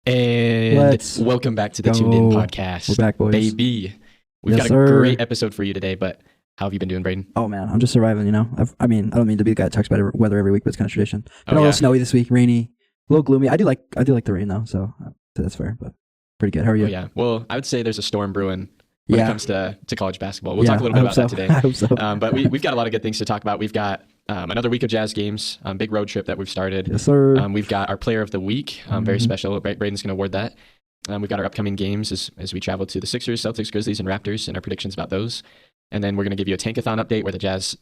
And Let's welcome back to the go. Tuned In podcast. We're back, boys. Baby. We've Yes, got a sir. great episode for you today, but how have you been doing, Braden? Oh man, I'm just surviving. You know, I don't mean to be the guy that talks about weather every week, but it's kind of tradition. Been a little snowy this week, rainy, a little gloomy. I do like the rain though, so that's fair. But pretty good. How are you? Oh, yeah. Well, I would say there's a storm brewing when it comes to college basketball. We'll talk a little bit about that today. I hope so. But we've got a lot of good things to talk about. We've got another week of Jazz games, big road trip that we've started. Yes, sir. We've got our player of the week, very special. Braden's going to award that. We've got our upcoming games as we travel to the Sixers, Celtics, Grizzlies, and Raptors, and our predictions about those. And then we're going to give you a Tankathon update where the Jazz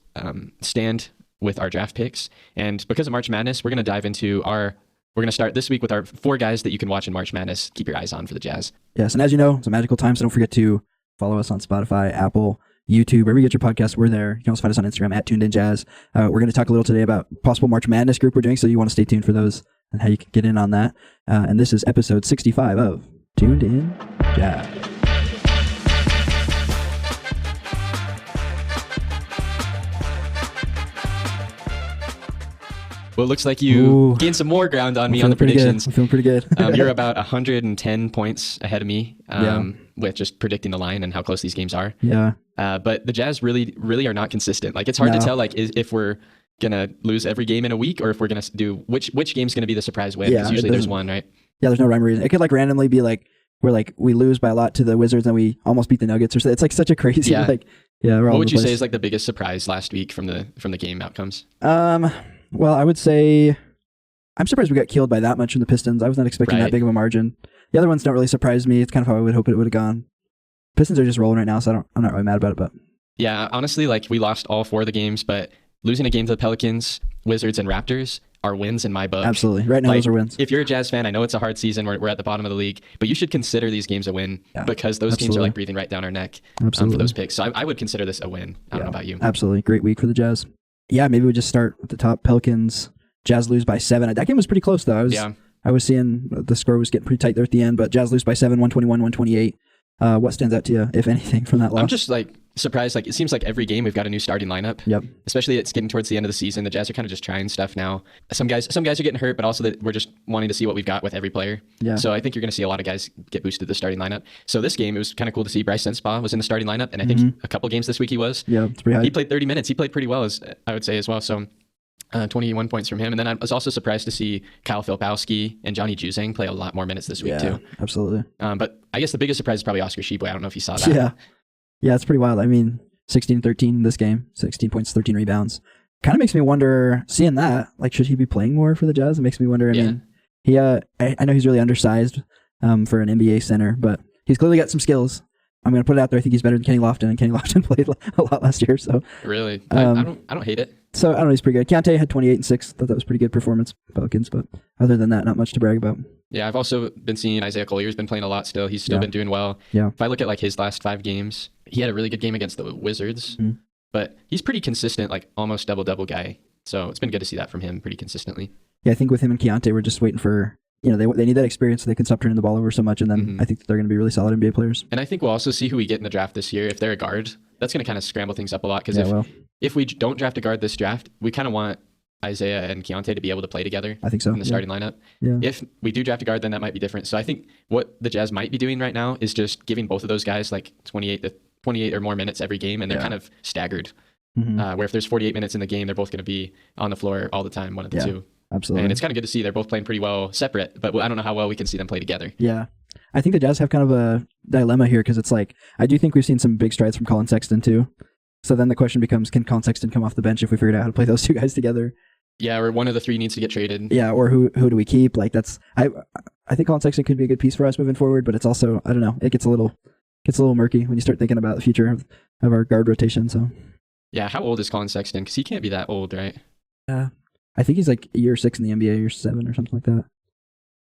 stand with our draft picks. And because of March Madness, we're going to dive into we're going to start this week with our 4 guys that you can watch in March Madness. Keep your eyes on for the Jazz. Yes, and as you know, it's a magical time, so don't forget to follow us on Spotify, Apple, YouTube, wherever you get your podcast, we're there. You can also find us on Instagram at tunedinjazz. We're going to talk a little today about possible March Madness group we're doing, so you want to stay tuned for those and how you can get in on that. And this is episode 65 of Tuned In Jazz. Well, it looks like you gained some more ground on me on the predictions. I'm feeling pretty good. You're about 110 points ahead of me with just predicting the line and how close these games are. Yeah. But the Jazz really are not consistent. Like, it's hard to tell if we're going to lose every game in a week or if we're going to do which game's going to be the surprise win. Because usually there's one, right? Yeah, there's no rhyme or reason. It could randomly be we lose by a lot to the Wizards and we almost beat the Nuggets or something. It's such a crazy what we're all would you say is the biggest surprise last week from the game outcomes? Well, I would say I'm surprised we got killed by that much from the Pistons. I was not expecting that big of a margin. The other ones don't really surprise me. It's kind of how I would hope it would have gone. Pistons are just rolling right now, so I'm not really mad about it. But yeah, honestly, we lost all 4 of the games, but losing a game to the Pelicans, Wizards, and Raptors are wins in my book. Absolutely. Right now, those are wins. If you're a Jazz fan, I know it's a hard season. We're at the bottom of the league, but you should consider these games a win because those teams are breathing right down our neck for those picks. So I would consider this a win. I don't know about you. Absolutely. Great week for the Jazz. Yeah, maybe we just start at the top. Pelicans, Jazz lose by 7. That game was pretty close, though. I was seeing the score was getting pretty tight there at the end, but Jazz lose by 7, 121, 128. What stands out to you, if anything, from that loss? I'm just surprised. It seems like every game we've got a new starting lineup. Yep. Especially it's getting towards the end of the season. The Jazz are kind of just trying stuff now. Some guys are getting hurt, but also that we're just wanting to see what we've got with every player. Yeah. So I think you're going to see a lot of guys get boosted to the starting lineup. So this game, it was kind of cool to see Bryce Senspaugh was in the starting lineup, and I think a couple games this week he was. Yeah, it's pretty high. He played 30 minutes. He played pretty well, I would say as well. So 21 points from him. And then I was also surprised to see Kyle Filipowski and Johnny Juzang play a lot more minutes this week too. Absolutely. But I guess the biggest surprise is probably Oscar Tshiebwe. I don't know if you saw that. Yeah, it's pretty wild. I mean, 16-13 this game, 16 points, 13 rebounds. Kind of makes me wonder, seeing that, should he be playing more for the Jazz? It makes me wonder. I mean, I know he's really undersized for an NBA center, but he's clearly got some skills. I'm going to put it out there. I think he's better than Kenny Lofton, and Kenny Lofton played a lot last year. So really, I don't hate it. So I don't know, he's pretty good. Keontae had 28 and 6. Thought that was pretty good performance, Pelicans. But other than that, not much to brag about. Yeah, I've also been seeing Isaiah Collier's been playing a lot still. He's still been doing well. Yeah. If I look at his last 5 games, he had a really good game against the Wizards, but he's pretty consistent, almost double-double guy. So it's been good to see that from him pretty consistently. Yeah, I think with him and Keontae, we're just waiting for, they need that experience so they can stop turning the ball over so much, and then I think that they're going to be really solid NBA players. And I think we'll also see who we get in the draft this year. If they're a guard, that's going to kind of scramble things up a lot, because if we don't draft a guard this draft, we kind of want Isaiah and Keontae to be able to play together. I think so. In the starting lineup. Yeah. If we do draft a guard, then that might be different. So I think what the Jazz might be doing right now is just giving both of those guys 28 or more minutes every game, and they're kind of staggered. Where if there's 48 minutes in the game, they're both going to be on the floor all the time, one of the two. Absolutely. And it's kind of good to see they're both playing pretty well separate, but I don't know how well we can see them play together. Yeah. I think the Jazz have kind of a dilemma here, because it's I do think we've seen some big strides from Colin Sexton too. So then the question becomes, can Colin Sexton come off the bench if we figured out how to play those two guys together? Yeah, or one of the 3 needs to get traded. Yeah, or who do we keep? I think Colin Sexton could be a good piece for us moving forward, but it's also, I don't know, it gets a little murky when you start thinking about the future of our guard rotation. So yeah, how old is Colin Sexton? Because he can't be that old, right? I think he's year 6 in the NBA, year 7 or something like that.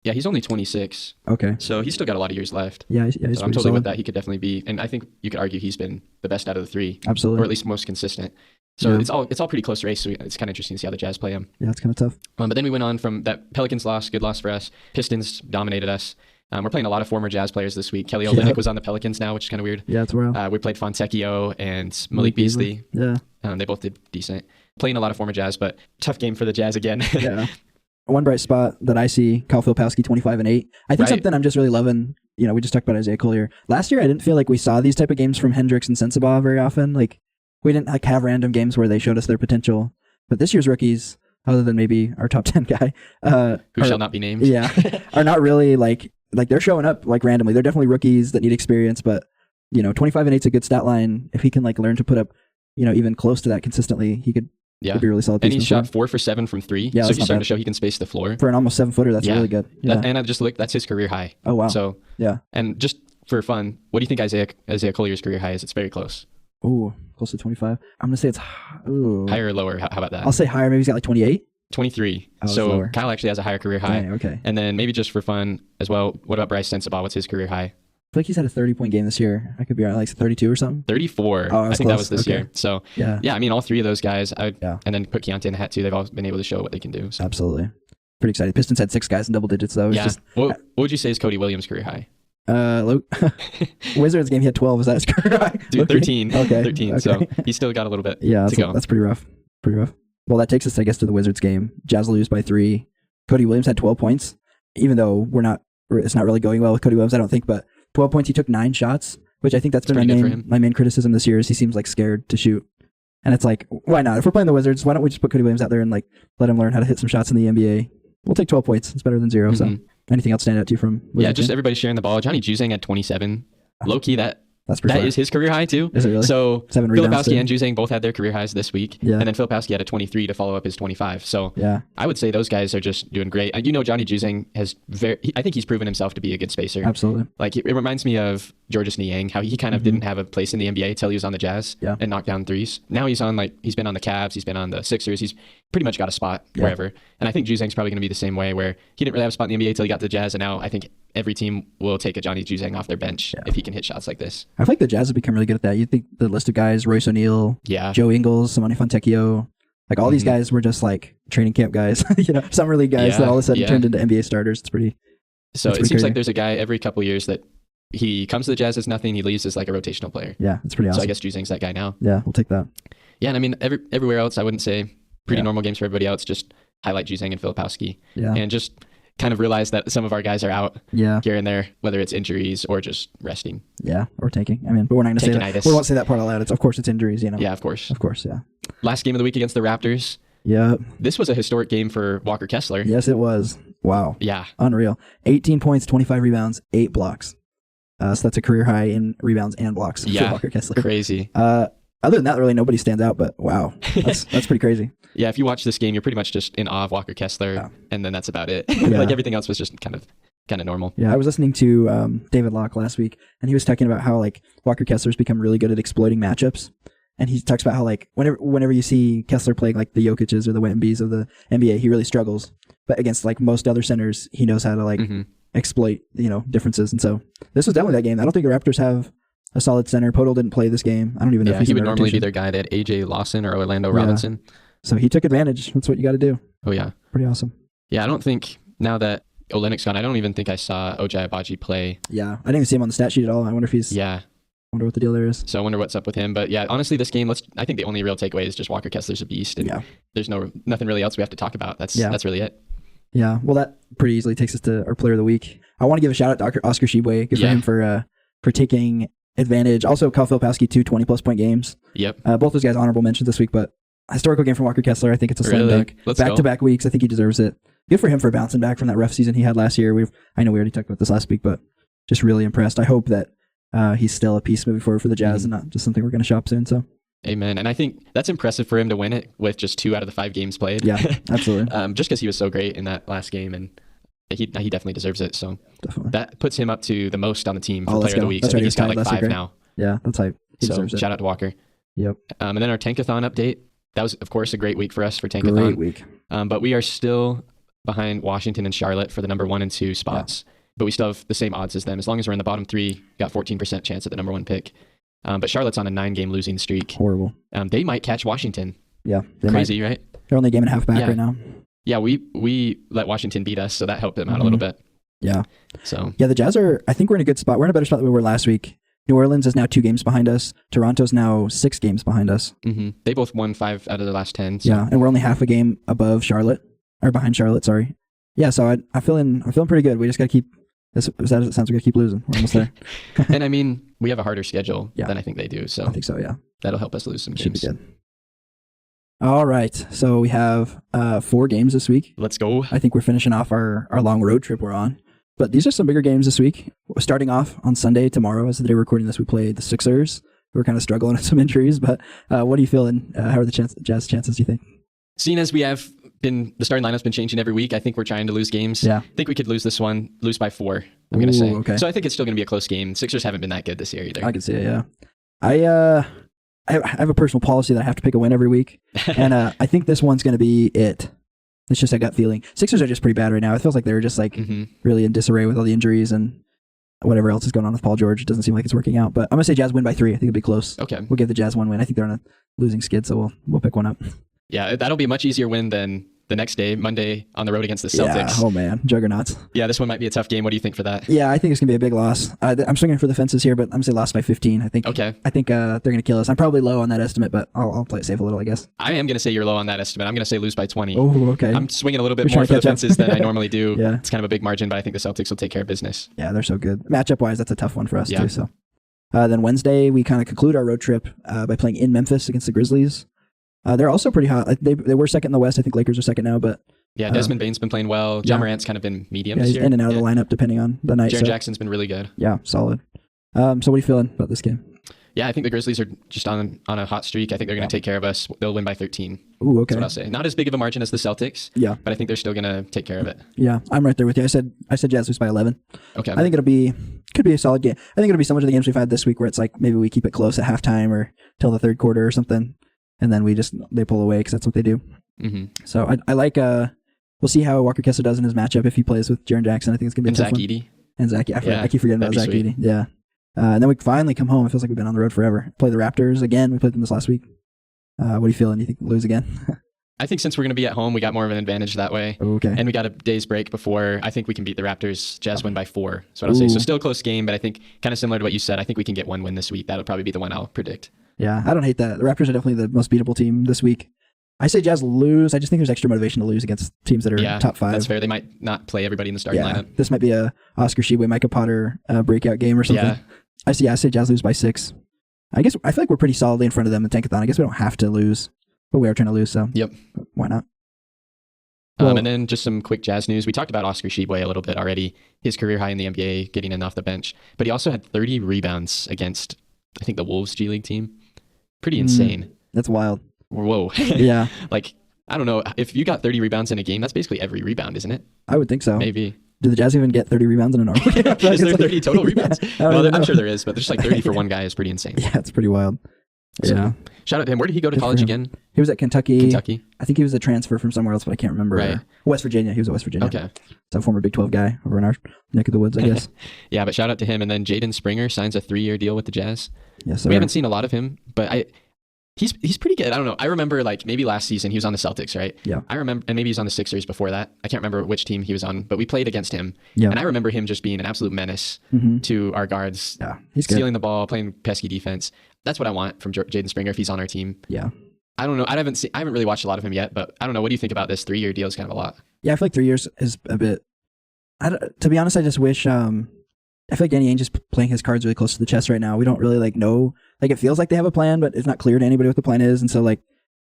Yeah, he's only 26. Okay. So he's still got a lot of years left. Yeah, he's so I'm totally with that. He could definitely be, and I think you could argue he's been the best out of the 3. Absolutely. Or at least most consistent. So it's all pretty close race. So it's kind of interesting to see how the Jazz play him. Yeah, it's kind of tough. But then we went on from that Pelicans loss, good loss for us. Pistons dominated us. We're playing a lot of former Jazz players this week. Kelly Olynyk was on the Pelicans now, which is kind of weird. Yeah, it's wild. We played Fontecchio and Malik Beasley. Yeah. They both did decent. Playing a lot of former Jazz, but tough game for the Jazz again. Yeah. one bright spot that I see, Kyle Filipowski, 25 and 8. I think something I'm just really loving. We just talked about Isaiah Collier. Last year, I didn't feel like we saw these type of games from Hendricks and Sensabaugh very often. Like, we didn't have random games where they showed us their potential. But this year's rookies, other than maybe our top 10 guy, who shall not be named, are not really like they're showing up like randomly. They're definitely rookies that need experience, but 25 and 8 is a good stat line. If he can learn to put up, even close to that consistently, he could be a really solid piece. And he shot 4 for 7 from 3. So he's starting to show he can space the floor. For an almost 7-footer, that's really good. Yeah. And I just looked, that's his career high. Oh, wow. So, and just for fun, what do you think Isaiah Collier's career high is? It's very close. Ooh, close to 25. I'm going to say it's higher or lower. How about that? I'll say higher. Maybe he's got 28. 23. Oh, so lower. Kyle actually has a higher career high. Dang, okay. And then maybe just for fun as well, what about Bryce Sensabaugh? What's his career high? I feel like he's had a 30-point game this year. I could be right, 32 or something. 34. Oh, I think that was this year. So yeah, I mean, all three of those guys, and then put Keontae in the hat too. They've all been able to show what they can do. So. Absolutely. Pretty excited. Pistons had 6 guys in double digits though. What would you say is Cody Williams' career high? Wizards game, he had 12. Is that his career high? Dude, 13. Okay. 13. Okay. So he's still got a little bit to go. That's pretty rough. Well, that takes us, I guess, to the Wizards game. Jazz lose by 3. Cody Williams had 12 points, even though it's not really going well with Cody Williams, I don't think, but 12 points, he took 9 shots, which I think that's been my main criticism this year is he seems scared to shoot. And it's why not? If we're playing the Wizards, why don't we just put Cody Williams out there and let him learn how to hit some shots in the NBA? We'll take 12 points. It's better than 0. So anything else stand out to you from Wizards? Yeah, just everybody sharing the ball. Johnny Juzang had 27. Low key, that is his career high too. Is it really? So 7 rebounds. Filipowski and Juzang both had their career highs this week. Yeah. And then Filipowski had a 23 to follow up his 25. So I would say those guys are just doing great. Johnny Juzang has I think he's proven himself to be a good spacer. Absolutely. It reminds me of Georges Niang, how he kind of didn't have a place in the NBA until he was on the Jazz and knocked down threes. Now he's on he's been on the Cavs, he's been on the Sixers, he's pretty much got a spot wherever. And I think Juzang's probably going to be the same way, where he didn't really have a spot in the NBA until he got to the Jazz, and now I think every team will take a Johnny Juzang off their bench if he can hit shots like this. I feel like the Jazz have become really good at that. You think the list of guys, Royce O'Neal, Joe Ingles, Samani Fontecchio, all these guys were just training camp guys, summer league guys that all of a sudden turned into NBA starters. It's pretty. So it seems crazy. Like there's a guy every couple of years that he comes to the Jazz as nothing, he leaves as a rotational player. Yeah, it's pretty awesome. So I guess Juzang's that guy now. Yeah, we'll take that. Yeah, and I mean everywhere else, I wouldn't say pretty normal games for everybody else. Just highlight Juzang and Filipowski. Yeah, and just kind of realize that some of our guys are out here and there, whether it's injuries or just resting. Yeah, or taking. I mean, but we're not going to say that. We won't say that part out loud. Of course it's injuries, Yeah, of course. Of course, yeah. Last game of the week against the Raptors. Yeah. This was a historic game for Walker Kessler. Yes, it was. Wow. Yeah. Unreal. 18 points, 25 rebounds, 8 blocks. So that's a career high in rebounds and blocks for Walker Kessler. Crazy. Other than that, really nobody stands out, but wow, that's pretty crazy. Yeah, if you watch this game, you're pretty much just in awe of Walker Kessler, and then that's about it. Everything else was just kind of normal. Yeah, I was listening to David Locke last week, and he was talking about how Walker Kessler's become really good at exploiting matchups. And he talks about how whenever you see Kessler playing the Jokic's or the Wembys of the NBA, he really struggles. But against most other centers, he knows how to exploit differences. And so this was definitely that game. I don't think the Raptors have a solid center. Podol didn't play this game. I don't even know if he would normally be their guy. They had AJ Lawson or Orlando Robinson. So he took advantage. That's what you got to do. Oh yeah, pretty awesome. Yeah, I don't think now that Olynyk's gone, I don't even think I saw Ojai Abaji play. Yeah, I didn't even see him on the stat sheet at all. I wonder if he's. Yeah. I wonder what the deal there is. So I wonder what's up with him. But yeah, honestly, this game, I think the only real takeaway is just Walker Kessler's a beast. And there's nothing really else we have to talk about. That's really it. Yeah, well, that pretty easily takes us to our player of the week. I want to give a shout out to Oscar Tshiebwe. Good for him for taking advantage. Also, Kyle Filipowski, 2 20-plus point games. Yep. Both those guys honorable mentions this week, but historical game from Walker Kessler. I think it's a slam dunk. Back-to-back weeks. I think he deserves it. Good for him for bouncing back from that rough season he had last year. I know we already talked about this last week, but just really impressed. I hope that he's still a piece moving forward for the Jazz and not just something we're going to shop soon. So, amen. And I think that's impressive for him to win it with just 2 out of the 5 games played. Yeah, absolutely. Just because he was so great in that last game, and he definitely deserves it. So that puts him up to the most on the team for player of the week. So I think he's got 5 now. Yeah, that's hype. So shout out to Walker. Yep. And then our Tankathon update. That was, of course, a great week for us for Tankathon. Great week. But we are still behind Washington and Charlotte for the number 1 and 2 spots. Yeah. But we still have the same odds as them. As long as we're in the bottom 3, got 14% chance at the number 1 pick. But Charlotte's on a 9-game losing streak. Horrible. They might catch Washington. Yeah. Crazy, right? They're only a game and a half back right now. Yeah, we let Washington beat us, so that helped them out a little bit. Yeah. So yeah, the Jazz I think we're in a good spot. We're in a better spot than we were last week. New Orleans is now 2 games behind us. Toronto's now 6 games behind us. Mm-hmm. They both won 5 out of their last 10. So. Yeah, and we're only half a game above Charlotte. or behind Charlotte. Sorry. Yeah. So I'm feeling pretty good. We just got to keep. As sad as it sounds, we got to keep losing. We're almost there. And I mean, we have a harder schedule than I think they do. So I think so. Yeah. That'll help us lose some games. Should be good. All right. So we have 4 games this week. Let's go. I think we're finishing off our long road trip we're on. But these are some bigger games this week. Starting off on Sunday, tomorrow, as the day we're recording this, we play the Sixers. We're kind of struggling with some injuries, but what are you feeling? How are the Jazz chances, do you think? Seeing as we have been, the starting lineup's been changing every week, I think we're trying to lose games. Yeah. I think we could lose this one, lose by 4, I'm going to say. Okay. So I think it's still going to be a close game. Sixers haven't been that good this year either. I can see it, yeah. I have a personal policy that I have to pick a win every week, and I think this one's going to be it. It's just a gut feeling. Sixers are just pretty bad right now. It feels like they're just like really in disarray with all the injuries and whatever else is going on with Paul George. It doesn't seem like it's working out. But I'm going to say Jazz win by 3. I think it'll be close. Okay. We'll give the Jazz 1 win. I think they're on a losing skid, so we'll pick one up. Yeah, that'll be a much easier win than the next day, Monday, on the road against the Celtics. Yeah. Oh, man. Juggernauts. Yeah, this one might be a tough game. What do you think for that? Yeah, I think it's going to be a big loss. I'm swinging for the fences here, but I'm going to say lost by 15. I think they're going to kill us. I'm probably low on that estimate, but I'll play it safe a little, I guess. I am going to say you're low on that estimate. I'm going to say lose by 20. Oh, okay. I'm swinging a little bit more for the fences than I normally do. Yeah. It's kind of a big margin, but I think the Celtics will take care of business. Yeah, they're so good. Matchup-wise, that's a tough one for us, too. So, then Wednesday, we kind of conclude our road trip by playing in Memphis against the Grizzlies. They're also pretty hot. They were second in the West. I think Lakers are second now, but... Yeah, Desmond Bane's been playing well. John Morant's kind of been medium this year. He's in and out of the lineup depending on the night. Jaren Jackson's been really good. Yeah, solid. So what are you feeling about this game? Yeah, I think the Grizzlies are just on a hot streak. I think they're going to take care of us. They'll win by 13. Ooh, okay. That's what I'll say. Not as big of a margin as the Celtics. Yeah. But I think they're still going to take care of it. Yeah, I'm right there with you. I said Jazz lose by 11. Okay. I think could be a solid game. I think it'll be similar to the games we've had this week where it's like maybe we keep it close at halftime or till the third quarter or something, and then they pull away because that's what they do. Mm-hmm. So I like we'll see how Walker Kessler does in his matchup if he plays with Jaren Jackson. I think it's going to be a tough one. Edey. And Zach Edey. I keep forgetting about Zach Edey. Yeah. And then we finally come home. It feels like we've been on the road forever. Play the Raptors again. We played them this last week. What are you feeling? Do you think we'll lose again? I think since we're going to be at home, we got more of an advantage that way. Okay. And we got a day's break before. I think we can beat the Raptors. Jazz win by 4. So I'll say. So still a close game, but I think kind of similar to what you said. I think we can get 1 win this week. That'll probably be the one I'll predict. Yeah, I don't hate that. The Raptors are definitely the most beatable team this week. I say Jazz lose. I just think there's extra motivation to lose against teams that are top 5. That's fair. They might not play everybody in the starting lineup. This might be a Oscar Tshiebwe, Micah Potter breakout game or something. Yeah. I say Jazz lose by 6. I feel like we're pretty solidly in front of them in Tankathon. I guess we don't have to lose, but we are trying to lose, so why not? And then just some quick Jazz news. We talked about Oscar Tshiebwe a little bit already. His career high in the NBA, getting in off the bench. But he also had 30 rebounds against, I think, the Wolves G League team. Pretty insane. That's wild. Whoa. Yeah. Like, I don't know. If you got 30 rebounds in a game, that's basically every rebound, isn't it? I would think so. Maybe. Do the Jazz even get 30 rebounds in a normal game? Is there 30 total rebounds? Well, I'm sure there is, but there's like 30 for one guy is pretty insane. Yeah, it's pretty wild. So, yeah. Shout out to him. Where did he go to college again? He was at Kentucky. Kentucky. I think he was a transfer from somewhere else, but I can't remember. Right. West Virginia. He was at West Virginia. Okay. So former Big 12 guy over in our neck of the woods, I guess. Yeah, but shout out to him. And then Jaden Springer signs a 3-year deal with the Jazz. Yes, we haven't seen a lot of him, but he's pretty good. I don't know. I remember like maybe last season he was on the Celtics, right? Yeah. I remember, and maybe he was on the Sixers before that. I can't remember which team he was on, but we played against him. Yeah. And I remember him just being an absolute menace to our guards. Yeah, he's good. Stealing the ball, playing pesky defense. That's what I want from Jaden Springer if he's on our team. Yeah. I don't know. I haven't really watched a lot of him yet, but I don't know. What do you think about this 3-year deal? Is kind of a lot. Yeah, I feel like 3 years is a bit. To be honest, I just wish. I feel like Danny Ainge is playing his cards really close to the chest right now. We don't really know. Like it feels like they have a plan, but it's not clear to anybody what the plan is, and so like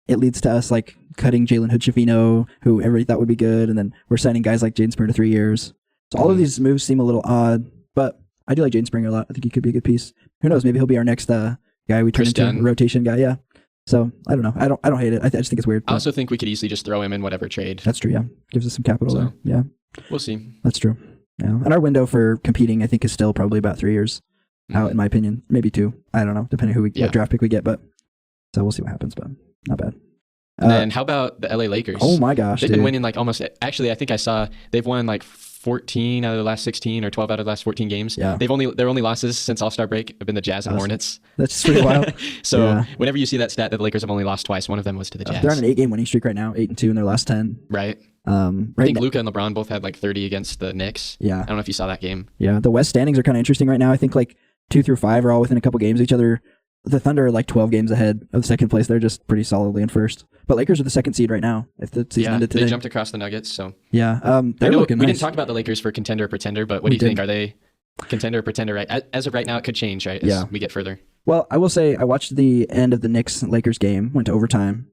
it leads to us like cutting Jalen Hood-Schifino, who everybody thought would be good, and then we're signing guys like Jaden Springer to 3 years. So all of these moves seem a little odd, but I do like Jaden Springer a lot. I think he could be a good piece. Who knows? Maybe he'll be our next guy we turn into a rotation guy. Yeah. So I don't know. I don't hate it. I just think it's weird. I also think we could easily just throw him in whatever trade. That's true. Yeah, gives us some capital. So, yeah, we'll see. That's true. Yeah, and our window for competing, I think, is still probably about 3 years out, in my opinion. Maybe 2. I don't know, depending what draft pick we get. But so we'll see what happens. But not bad. And then how about the LA Lakers? Oh my gosh, they've been winning like almost. Actually, I think I saw they've won like 14 out of the last 16 or 12 out of the last 14 games. Yeah. Their only losses since All-Star break have been the Jazz and Hornets. That's pretty wild. So whenever you see that stat that the Lakers have only lost twice, one of them was to the Jazz. They're on an 8-game winning streak right now, 8-2 in their last 10. Right. I think Luka and LeBron both had like 30 against the Knicks. Yeah. I don't know if you saw that game. Yeah. The West standings are kind of interesting right now. I think like 2 through 5 are all within a couple games of each other. the Thunder are like 12 games ahead of second place. They're just pretty solidly in first. But Lakers are the second seed right now. If the season ended today, they jumped across the Nuggets. So yeah, they're looking we nice. didn't talk about the Lakers for contender or pretender, but what do you think? Are they contender or pretender? Right, as of right now, it could change. Right, as we get further. Well, I will say I watched the end of the Knicks-Lakers game. Went to overtime.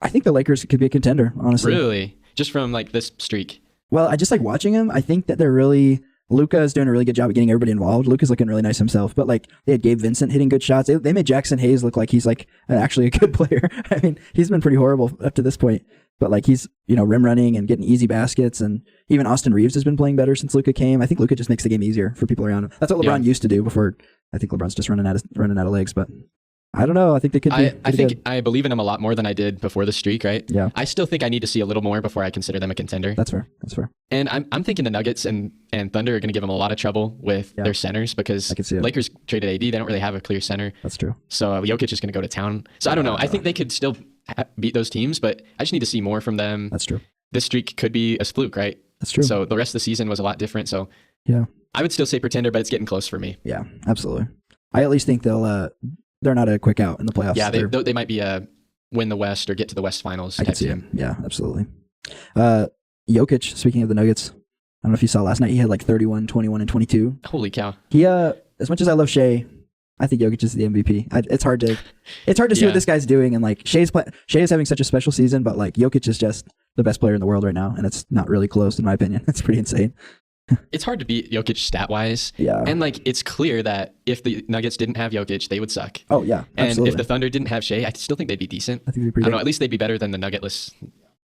I think the Lakers could be a contender. Honestly, really, just from like this streak. Well, I just like watching them. I think that they're really. Luka is doing a really good job of getting everybody involved. Luka's looking really nice himself, but like they had Gabe Vincent hitting good shots. They made Jackson Hayes look like he's like actually a good player. I mean, he's been pretty horrible up to this point, but like he's, rim running and getting easy baskets, and even Austin Reeves has been playing better since Luka came. I think Luka just makes the game easier for people around him. That's what LeBron used to do before. I think LeBron's just running out of legs, but I don't know. I think they could be. I think I believe in them a lot more than I did before the streak, right? Yeah. I still think I need to see a little more before I consider them a contender. That's fair. And I'm thinking the Nuggets and Thunder are going to give them a lot of trouble with their centers because Lakers traded AD. They don't really have a clear center. That's true. So Jokic is going to go to town. So I don't know. I think they could still beat those teams, but I just need to see more from them. That's true. This streak could be a fluke, right? That's true. So the rest of the season was a lot different. So yeah, I would still say pretender, but it's getting close for me. Yeah, absolutely. I at least think they're not a quick out in the playoffs. Yeah, they might be win the West or get to the West Finals. I can see him. Yeah, absolutely. Jokic, speaking of the Nuggets, I don't know if you saw last night, he had like 31, 21, and 22. Holy cow. He, as much as I love Shea, I think Jokic is the MVP. It's hard to see what this guy's doing. And like Shea is having such a special season, but like Jokic is just the best player in the world right now. And it's not really close in my opinion. It's pretty insane. It's hard to beat Jokic stat-wise. Yeah. And, like, it's clere that if the Nuggets didn't have Jokic, they would suck. Oh, yeah, absolutely. And if the Thunder didn't have Shea, I still think they'd be decent. I think they'd be pretty good. At least they'd be better than the Nuggetless,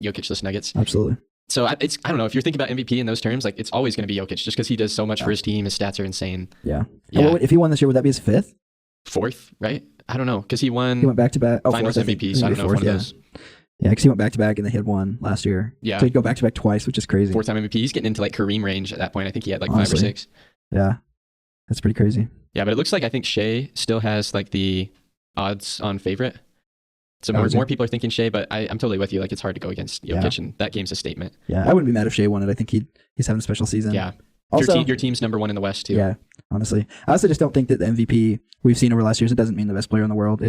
Jokic-less Nuggets. Absolutely. So, I don't know. If you're thinking about MVP in those terms, like, it's always going to be Jokic just because he does so much for his team. His stats are insane. Yeah. Well, if he won this year, would that be his fifth? Fourth, right? I don't know. Because he won back-to-back. Finals MVP, so I don't know if one of those. Yeah, because he went back-to-back and they had one last year. Yeah. So he'd go back-to-back twice, which is crazy. Fourth-time MVP. He's getting into like Kareem range at that point. I think he had like Honestly. 5 or 6. Yeah. That's pretty crazy. Yeah, but it looks like I think Shea still has like the odds on favorite. So more people are thinking Shea, but I'm totally with you. Like it's hard to go against Jokic, and that game's a statement. Yeah, I wouldn't be mad if Shea won it. I think he's having a special season. Yeah. Also, your team's number one in the West too. Yeah, honestly. I also just don't think that the MVP we've seen over the last years, it doesn't mean the best player in the world.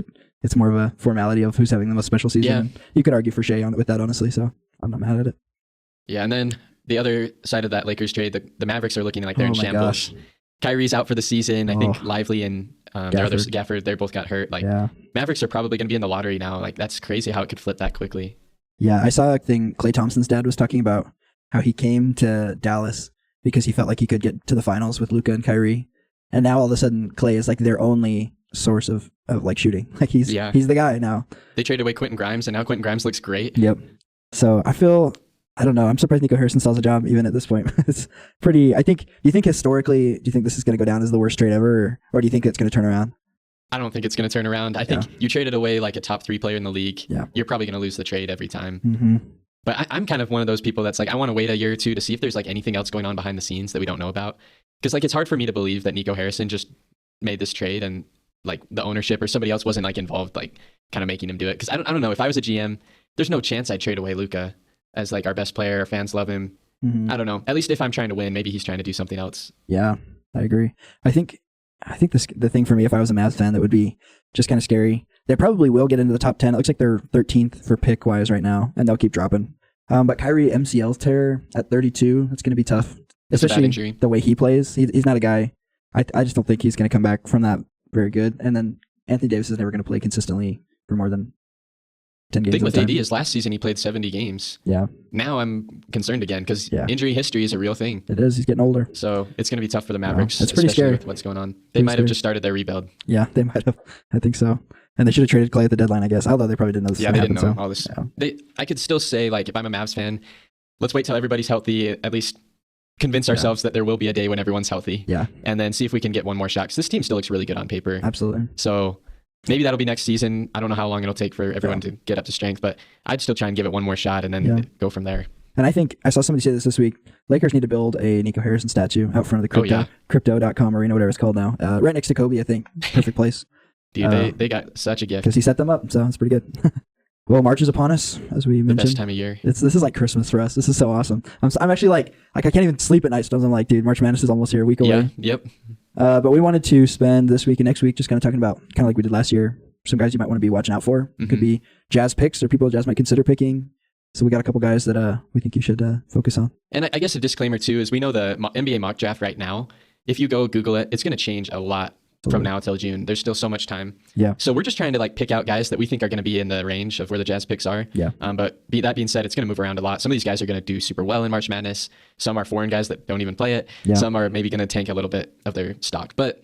It's more of a formality of who's having the most special season. Yeah. You could argue for Shea on it with that, honestly, so I'm not mad at it. Yeah, and then the other side of that Lakers trade, the Mavericks are looking like they're in shambles. Gosh. Kyrie's out for the season. I think Lively and their other Gafford, they both got hurt. Like Mavericks are probably going to be in the lottery now. Like that's crazy how it could flip that quickly. Yeah, I saw a thing Klay Thompson's dad was talking about how he came to Dallas because he felt like he could get to the finals with Luka and Kyrie. And now all of a sudden Klay is like their only source of like shooting. Like he's the guy now. They traded away Quentin Grimes and now Quentin Grimes looks great. Yep. So I don't know. I'm surprised Nico Harrison still has a job even at this point. It's pretty, do you think historically, do you think this is going to go down as the worst trade ever or do you think it's going to turn around? I don't think it's going to turn around. I think you traded away like a top 3 player in the league. Yeah. You're probably going to lose the trade every time. Mm-hmm. But I'm kind of one of those people that's like, I want to wait a year or two to see if there's like anything else going on behind the scenes that we don't know about. Because like, it's hard for me to believe that Nico Harrison just made this trade and like the ownership or somebody else wasn't like involved, like kind of making him do it. Because I don't know. If I was a GM, there's no chance I'd trade away Luka as like our best player. Our fans love him. Mm-hmm. I don't know. At least if I'm trying to win, maybe he's trying to do something else. Yeah, I agree. I think the thing for me, if I was a Mavs fan, that would be just kind of scary. They probably will get into the top 10. It looks like they're 13th for pick wise right now, and they'll keep dropping. But Kyrie MCL tear at 32, that's going to be tough. Especially the way he plays. He's not a guy. I just don't think he's going to come back from that very good. And then Anthony Davis is never going to play consistently for more than 10 games. The thing with AD is last season he played 70 games. Yeah. Now I'm concerned again because injury history is a real thing. It is. He's getting older. So it's going to be tough for the Mavericks. It's pretty scary with what's going on. They might have just started their rebuild. Yeah, they might have. I think so. And they should have traded Klay at the deadline, I guess. Although they probably didn't know this. Yeah, they didn't know all this. Yeah. I could still say, like, if I'm a Mavs fan, let's wait till everybody's healthy. At least convince ourselves that there will be a day when everyone's healthy. Yeah. And then see if we can get one more shot. Because this team still looks really good on paper. Absolutely. So maybe that'll be next season. I don't know how long it'll take for everyone to get up to strength, but I'd still try and give it one more shot and then go from there. And I think I saw somebody say this week. Lakers need to build a Nico Harrison statue out front of the crypto.com arena, whatever it's called now. Right next to Kobe, I think. Perfect place. Dude, they got such a gift. Because he set them up, so it's pretty good. Well, March is upon us, as we mentioned. The best time of year. This is like Christmas for us. This is so awesome. I'm actually like I can't even sleep at night, so I'm like, dude, March Madness is almost here, a week away. Yeah, yep. But we wanted to spend this week and next week just kind of talking about, kind of like we did last year, some guys you might want to be watching out for. It could be Jazz picks or people Jazz might consider picking. So we got a couple guys that we think you should focus on. And I guess a disclaimer too is we know the NBA mock draft right now. If you go Google it, it's going to change a lot from now till June. There's still so much time. Yeah. So we're just trying to like pick out guys that we think are going to be in the range of where the Jazz picks are. Yeah. But that being said, it's going to move around a lot. Some of these guys are going to do super well in March Madness. Some are foreign guys that don't even play it. Yeah. Some are maybe going to tank a little bit of their stock. But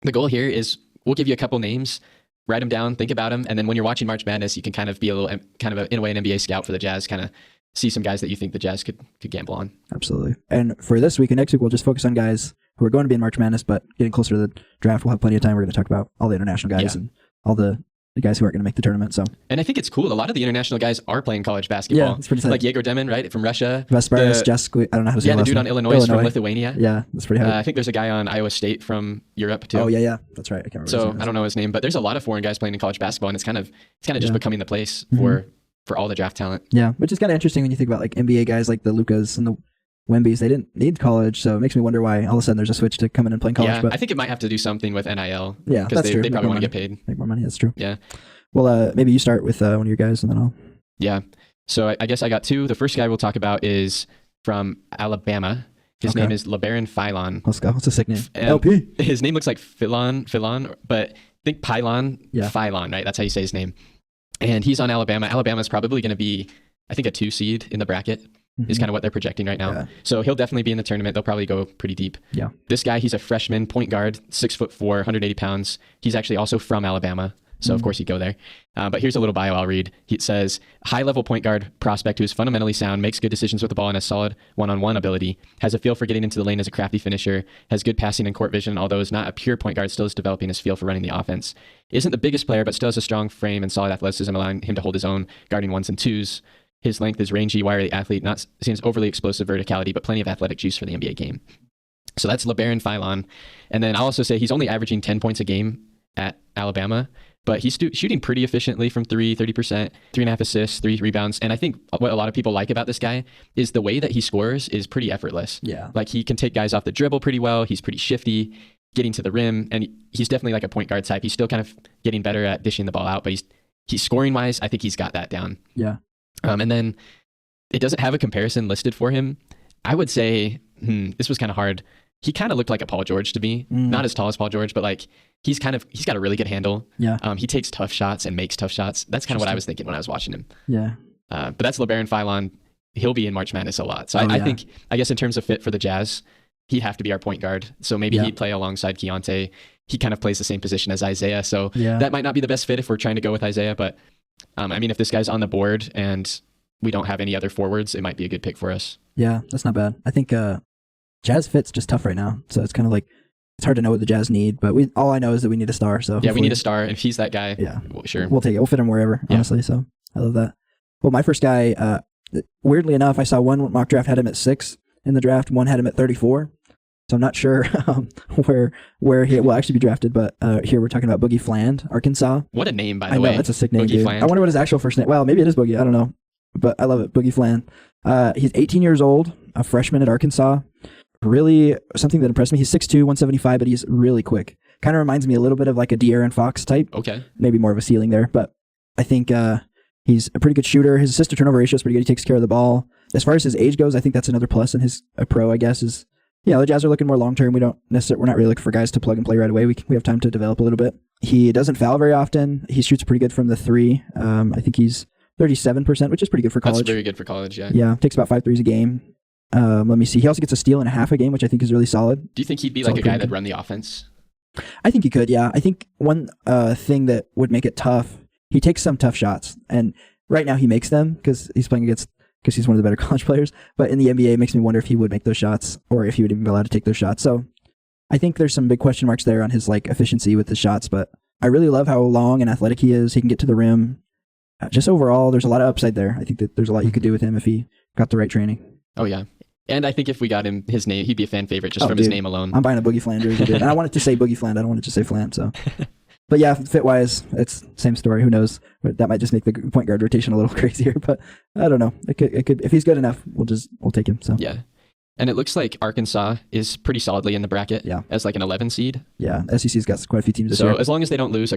the goal here is we'll give you a couple names, write them down, think about them, and then when you're watching March Madness, you can kind of be a little kind of in a way an NBA scout for the Jazz, kind of see some guys that you think the Jazz could gamble on. Absolutely. And for this week and next week, we'll just focus on guys who are going to be in March Madness, but getting closer to the draft, we'll have plenty of time. We're going to talk about all the international guys and all the guys who aren't going to make the tournament. So, and I think it's cool. A lot of the international guys are playing college basketball. Yeah, it's pretty tight. Like Yegor Demin, right, from Russia. Vesparis, Jask, I don't know how to say the dude name. on Illinois is from Lithuania. Yeah, that's pretty hard. I think there's a guy on Iowa State from Europe too. Oh yeah, that's right. I can't remember. So I don't know his name, but there's a lot of foreign guys playing in college basketball, and it's kind of just becoming the place for all the draft talent. Yeah, which is kind of interesting when you think about like NBA guys like the Lucas and the Wembys. They didn't need college, so it makes me wonder why all of a sudden there's a switch to coming and playing college. Yeah, but I think it might have to do something with NIL. Yeah, because that's true. They probably want to get paid. Make more money. That's true. Yeah. Well, maybe you start with one of your guys, and then I'll. Yeah. So I guess I got two. The first guy we'll talk about is from Alabama. His name is LeBaron Philon. Let's go. What's a sick name? LP. His name looks like Philon, but think Pylon. Yeah. Philon, right? That's how you say his name. And he's on Alabama. Alabama's probably going to be, I think, a 2 seed in the bracket. Is kind of what they're projecting right now. Yeah. So he'll definitely be in the tournament. They'll probably go pretty deep. Yeah. This guy, he's a freshman point guard, 6'4", 180 pounds. He's actually also from Alabama. So of course he'd go there. But here's a little bio I'll read. It says, high-level point guard prospect who is fundamentally sound, makes good decisions with the ball and has solid one-on-one ability, has a feel for getting into the lane as a crafty finisher, has good passing and court vision, although is not a pure point guard, still is developing his feel for running the offense. Isn't the biggest player, but still has a strong frame and solid athleticism, allowing him to hold his own, guarding ones and twos. His length is rangy, wiry athlete, not seems overly explosive verticality, but plenty of athletic juice for the NBA game. So that's LeBaron Philon. And then I'll also say he's only averaging 10 points a game at Alabama, but he's shooting pretty efficiently from 30%, 3.5 assists, 3 rebounds. And I think what a lot of people like about this guy is the way that he scores is pretty effortless. Yeah. Like he can take guys off the dribble pretty well. He's pretty shifty, getting to the rim, and he's definitely like a point guard type. He's still kind of getting better at dishing the ball out, but he's scoring wise, I think he's got that down. Yeah. And then it doesn't have a comparison listed for him. I would say, this was kind of hard. He kind of looked like a Paul George to me. Not as tall as Paul George, but like he's got a really good handle. Yeah. He takes tough shots and makes tough shots. That's kind of what I was thinking when I was watching him. Yeah. But that's LeBaron Philon. He'll be in March Madness a lot. So I think, I guess in terms of fit for the Jazz, he'd have to be our point guard. So maybe he'd play alongside Keontae. He kind of plays the same position as Isaiah. So that might not be the best fit if we're trying to go with Isaiah. But I mean, if this guy's on the board and we don't have any other forwards, it might be a good pick for us. Yeah, that's not bad. I think Jazz fit's just tough right now. So it's kind of like, it's hard to know what the Jazz need, but all I know is that we need a star. So yeah, we need a star. If he's that guy, sure. We'll take it. We'll fit him wherever, honestly. So I love that. Well, my first guy, weirdly enough, I saw one mock draft had him at 6 in the draft. One had him at 34. So I'm not sure where he will actually be drafted, but here we're talking about Boogie Fland, Arkansas. What a name, by the way. I know, that's a sick name, Boogie dude. Fland. I wonder what his actual first name. Well, maybe it is Boogie. I don't know, but I love it. Boogie Fland. He's 18 years old, a freshman at Arkansas. Really, something that impressed me. He's 6'2", 175, but he's really quick. Kind of reminds me a little bit of like a De'Aaron Fox type. Okay. Maybe more of a ceiling there, but I think he's a pretty good shooter. His assist to turnover ratio is pretty good. He takes care of the ball. As far as his age goes, I think that's another plus in his pro, I guess, is the Jazz are looking more long term. We're not really looking for guys to plug and play right away. We have time to develop a little bit. He doesn't foul very often. He shoots pretty good from the 3. I think he's 37%, which is pretty good for college. That's very good for college, yeah. Yeah, takes about 5 threes a game. Let me see. He also gets a steal and a half a game, which I think is really solid. Do you think he'd be like a guy that'd run the offense? I think he could, yeah. I think one thing that would make it tough, he takes some tough shots. And right now he makes them because he's playing against, because he's one of the better college players. But in the NBA, it makes me wonder if he would make those shots or if he would even be allowed to take those shots. So I think there's some big question marks there on his like efficiency with his shots. But I really love how long and athletic he is. He can get to the rim. Just overall, there's a lot of upside there. I think that there's a lot you could do with him if he got the right training. Oh, yeah. And I think if we got him his name, he'd be a fan favorite just from his name alone. I'm buying a Boogie Fland jersey, dude. And I want it to say Boogie Fland. I don't want it to say Fland. So, but yeah, fit wise, it's same story. Who knows? That might just make the point guard rotation a little crazier. But I don't know. It could. If he's good enough, we'll take him. So yeah. And it looks like Arkansas is pretty solidly in the bracket as like an 11 seed. Yeah, SEC's got quite a few teams this year. So as long as they don't lose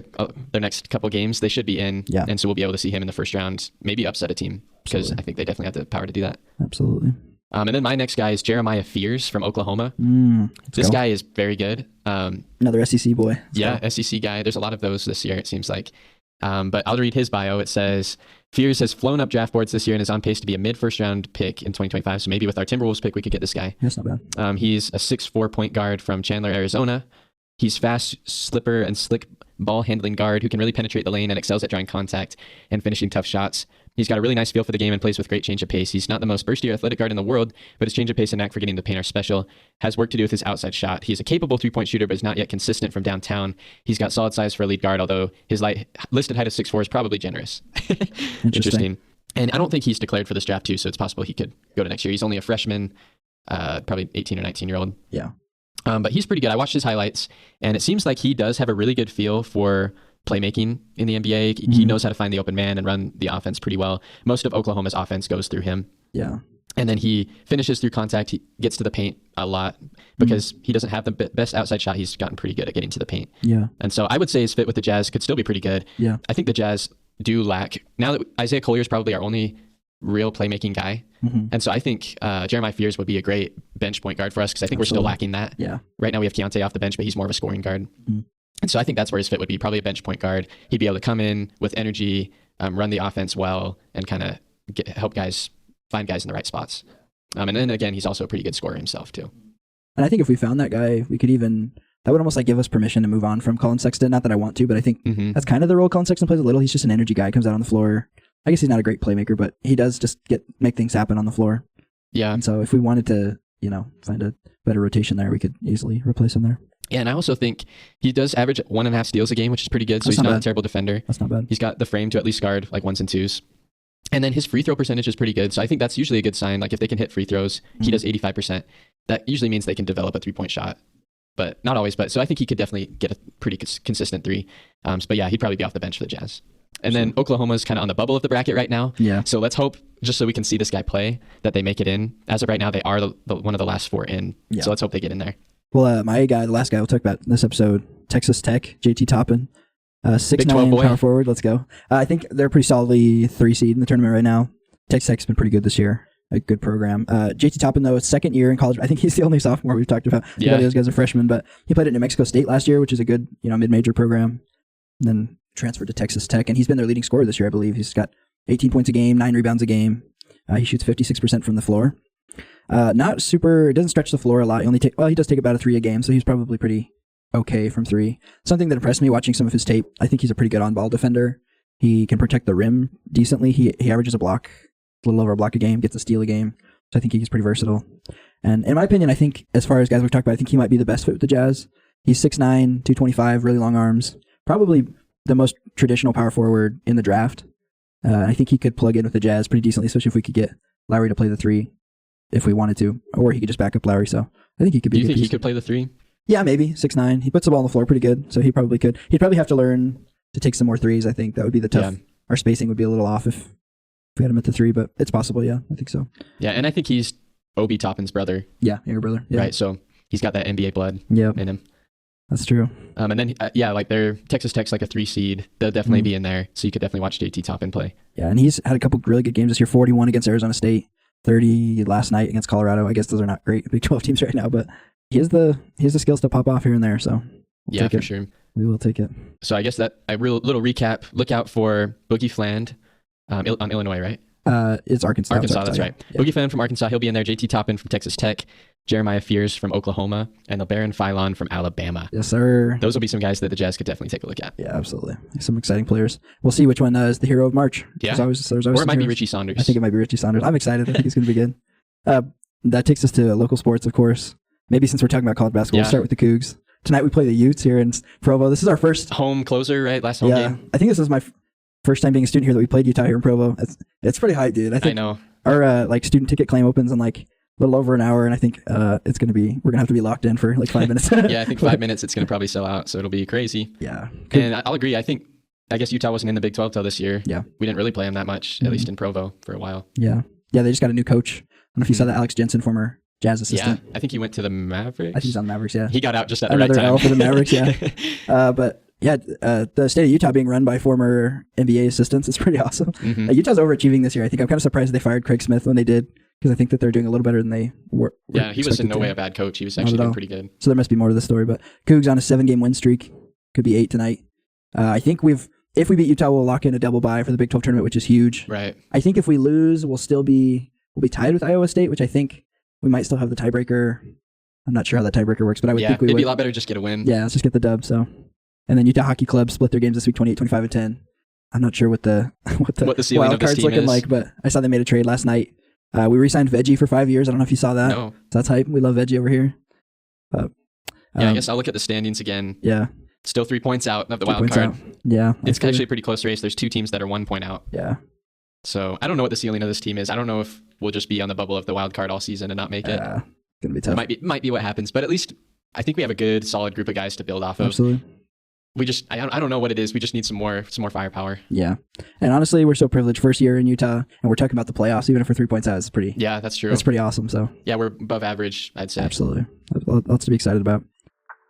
their next couple games, they should be in. Yeah. And so we'll be able to see him in the first round, maybe upset a team, because I think they definitely have the power to do that. Absolutely. And then my next guy is Jeremiah Fears from Oklahoma. This guy is very good. Another SEC boy. SEC guy. There's a lot of those this year, it seems like. But I'll read his bio. It says, Fears has flown up draft boards this year and is on pace to be a mid-first round pick in 2025. So maybe with our Timberwolves pick, we could get this guy. That's not bad. He's a 6'4" point guard from Chandler, Arizona. He's fast, slipper, and slick ball handling guard who can really penetrate the lane and excels at drawing contact and finishing tough shots. He's got a really nice feel for the game and plays with great change of pace. He's not the most bursty or athletic guard in the world, but his change of pace and knack for getting the paint are special. Has work to do with his outside shot. He's a capable three-point shooter, but is not yet consistent from downtown. He's got solid size for a lead guard, although his listed height of 6'4" is probably generous. Interesting. And I don't think he's declared for this draft too, so it's possible he could go to next year. He's only a freshman, probably 18 or 19-year-old. Yeah. But he's pretty good. I watched his highlights, and it seems like he does have a really good feel for playmaking in the NBA. He knows how to find the open man and run the offense pretty well. Most of Oklahoma's offense goes through him. Yeah. And then he finishes through contact. He gets to the paint a lot because he doesn't have the best outside shot. He's gotten pretty good at getting to the paint. Yeah. And so I would say his fit with the Jazz could still be pretty good. Yeah. I think the Jazz do lack, now that Isaiah Collier is probably our only real playmaking guy. And so I think Jeremiah Fears would be a great bench point guard for us because I think we're still lacking that. Yeah. Right now we have Keontae off the bench, but he's more of a scoring guard. And so I think that's where his fit would be, probably a bench point guard. He'd be able to come in with energy, run the offense well, and kind of help guys find guys in the right spots. And then again, he's also a pretty good scorer himself too. And I think if we found that guy, we could that would almost like give us permission to move on from Colin Sexton. Not that I want to, but I think that's kind of the role Colin Sexton plays a little. He's just an energy guy, comes out on the floor. I guess he's not a great playmaker, but he does just make things happen on the floor. Yeah. And so if we wanted to, find a better rotation there, we could easily replace him there. Yeah, and I also think he does average 1.5 steals a game, which is pretty good. So he's not a terrible defender. That's not bad. He's got the frame to at least guard like ones and twos. And then his free throw percentage is pretty good. So I think that's usually a good sign. Like if they can hit free throws, he does 85%. That usually means they can develop a 3-point shot. But not always. But so I think he could definitely get a pretty consistent three. But yeah, he'd probably be off the bench for the Jazz. And then Oklahoma's kind of on the bubble of the bracket right now. Yeah. So let's hope, just so we can see this guy play, that they make it in. As of right now, they are one of the last 4 in. Yeah. So let's hope they get in there. Well, my guy, the last guy we'll talk about in this episode, Texas Tech, JT Toppin, 6'9" power forward. Let's go. I think they're pretty solidly 3 seed in the tournament right now. Texas Tech's been pretty good this year. A good program. JT Toppin, though, second year in college. I think he's the only sophomore we've talked about. Yeah. Those guys are freshmen, but he played at New Mexico State last year, which is a good, mid-major program. And then transferred to Texas Tech, and he's been their leading scorer this year, I believe. He's got 18 points a game, 9 rebounds a game. He shoots 56% from the floor. Not super, it doesn't stretch the floor a lot. He does take about a 3 a game, so he's probably pretty okay from 3. Something that impressed me watching some of his tape, I think he's a pretty good on-ball defender. He can protect the rim decently. He averages a little over a block a game, gets a steal a game. So I think he's pretty versatile. And in my opinion, I think as far as guys we've talked about, I think he might be the best fit with the Jazz. He's 6'9", 225, really long arms. Probably the most traditional power forward in the draft. I think he could plug in with the Jazz pretty decently, especially if we could get Lowry to play the 3 if we wanted to, or he could just back up Lowry. So I think he could be. Do you think he could play the 3? Yeah, maybe 6'9". He puts the ball on the floor pretty good, so he probably could. He'd probably have to learn to take some more threes. I think that would be the tough. Yeah. Our spacing would be a little off if we had him at the 3, but it's possible. Yeah, I think so. Yeah, and I think he's Obi Toppin's brother. Yeah, younger brother. Yeah. Right, so he's got that NBA blood in him. That's true. And then, like their Texas Tech's like a 3 seed. They'll definitely be in there. So you could definitely watch JT Toppin play. Yeah, and he's had a couple really good games this year. 41 against Arizona State, 30 last night against Colorado. I guess those are not great Big 12 teams right now, but he has the skills to pop off here and there. So we'll take it. Sure. We will take it. So I guess that a little recap. Look out for Boogie Fland on Illinois, right? It's Arkansas. That's right. Yeah. Boogie Fland from Arkansas. He'll be in there. JT Toppin from Texas Tech. Jeremiah Fears from Oklahoma, and LeBaron Philon from Alabama. Yes, sir. Those will be some guys that the Jazz could definitely take a look at. Yeah, absolutely. Some exciting players. We'll see which one is the hero of March. Yeah. Or it might be Richie Saunders. I think it might be Richie Saunders. I'm excited. I think he's going to be good. That takes us to local sports, of course. Maybe since we're talking about college basketball, we'll start with the Cougs. Tonight we play the Utes here in Provo. This is our first home closer, right? Last home game. I think this is my first time being a student here that we played Utah here in Provo. It's pretty hype, dude. I know. Our student ticket claim opens in a little over an hour, and I think we're gonna have to be locked in for 5 minutes. Yeah, I think 5 minutes it's gonna probably sell out, so it'll be crazy. Yeah, and I'll agree. I guess Utah wasn't in the Big 12 till this year. Yeah, we didn't really play them that much, at least in Provo for a while. Yeah, they just got a new coach. I don't know if you saw that, Alex Jensen, former Jazz assistant. Yeah, I think he went to the Mavericks. I think he's on the Mavericks, yeah. He got out just at the Another right time. L for the Mavericks, yeah. But yeah, the state of Utah being run by former NBA assistants is pretty awesome. Mm-hmm. Utah's overachieving this year. I think I'm kind of surprised they fired Craig Smith when they did, because I think that they're doing a little better than they were. Yeah, he was in no way a bad coach. He was actually doing pretty good. So there must be more to the story. But Cougs on a 7-game win streak. Could be 8 tonight. I think if we beat Utah, we'll lock in a double bye for the Big 12 tournament, which is huge. Right. I think if we lose, we'll be tied with Iowa State, which I think we might still have the tiebreaker. I'm not sure how that tiebreaker works, but I would think we would. It'd be a lot better just get a win. Yeah, let's just get the dub. So, and then Utah Hockey Club split their games this week, 28, 25, and 10. I'm not sure what the ceiling wild of this card's team looking is. like, but I saw they made a trade last night. We re-signed Veggie for 5 years. I don't know if you saw that. No. So that's hype. We love Veggie over here. I guess I'll look at the standings again. Yeah. Still 3 points out of the 3 wild points card. out. Yeah. It's actually a pretty close race. There's 2 teams that are 1 point out. Yeah. So I don't know what the ceiling of this team is. I don't know if we'll just be on the bubble of the wild card all season and not make it. It's gonna be tough. Might be what happens, but at least I think we have a good, solid group of guys to build off of. Absolutely. We just I don't know what it is. We just need some more firepower. Yeah, and honestly, we're so privileged. First year in Utah, and we're talking about the playoffs. Even if we're 3 points out, it's pretty. Yeah, that's true. That's pretty awesome. So yeah, we're above average, I'd say. Absolutely, lots to be excited about.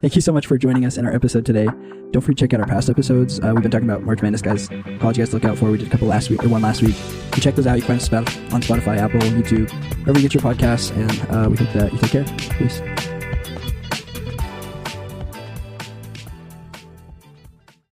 Thank you so much for joining us in our episode today. Don't forget to check out our past episodes. We've been talking about March Madness, guys. College guys to look out for. We did a couple last week, or one last week. So check those out. You can find us on Spotify, Apple, YouTube, wherever you get your podcasts. And we hope that you take care. Peace.